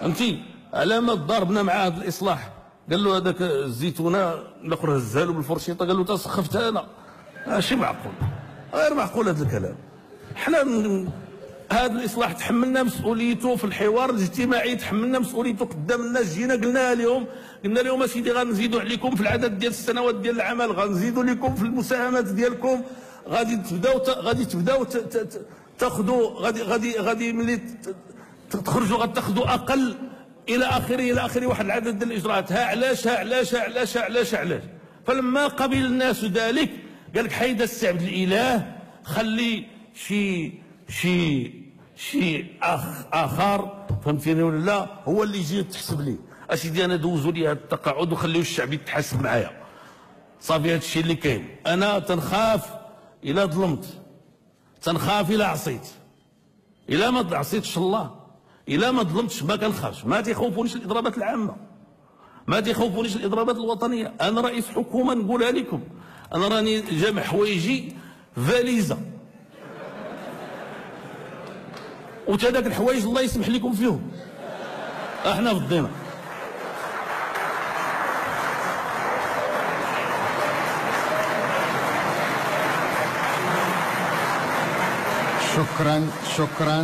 فهمتي؟ على ما ضربنا مع هذا الاصلاح قال له هذاك الزيتونه الاخر هزها له بالفرشيطه قال له تسخفتها انا. ماشي معقول، غير معقول هذا الكلام. حنا هذا الاصلاح تحملنا مسؤوليته في الحوار الاجتماعي، تحملنا مسؤوليته قدام الناس. جينا قلنا لهم اسيدي غنزيدوا عليكم في العدد ديال السنوات ديال العمل، غنزيدوا لكم في المساهمات ديالكم، غادي تبداو تاخذوا غادي ملي تخرجوا غتاخذوا اقل الى اخره واحد العدد ديال الاجراءات. علاش. فلما قبل الناس ذلك قال لك حيد السعبد الاله، خلي شي اخر، فهمتيني ولا لا، هو اللي يجي تحسب ليه. اسيدي انا دوزوا لي هذا التقاعد وخليو الشعب يتحاسب معايا، صافي. هذا الشيء اللي كاين. انا تنخاف الا ظلمت، تنخاف الا عصيت. الا ما عصيتش الله، الا ما ظلمتش ما كنخافش. ما تيخوفونيش الاضرابات العامه، ما تيخوفونيش الاضرابات الوطنيه. انا رئيس حكومه نقولها لكم، انا راني جامع حوايجي فاليزه، وتهداك الحوايج الله يسمح لكم فيهم، احنا فضينا. شكرا.